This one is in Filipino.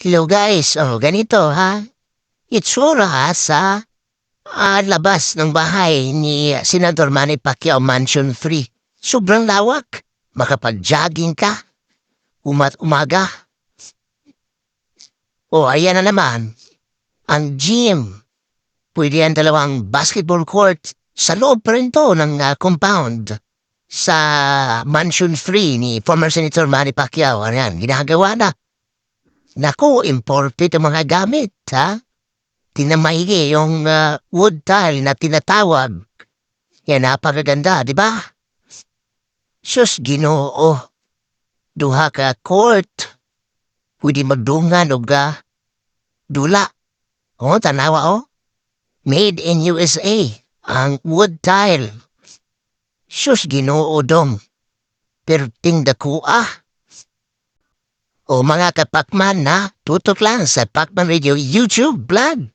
Hello guys, ganito ha. Itsura sa labas ng bahay ni Senador Manny Pacquiao Mansion-3. Sobrang lawak. Makapag-jogging ka. Umaga. Ayan na naman. Ang gym. Pwede ang dalawang basketball court sa loob pa rin to ng compound sa Mansion-3 ni former Senator Manny Pacquiao. Ayan, ginagawa na. Naku, imported ang mga gamit, ha? Tinamaigi yung wood tile na tinatawag. Yan, napakaganda, di ba? Sus, Ginoo. Duha ka court. Pwede magdungan o dula. Tanawa, Made in USA. Ang wood tile. Sus, Ginoo dong. Perting dakua. Mga kapakman na tutok lang sa Pacman Radio YouTube vlog.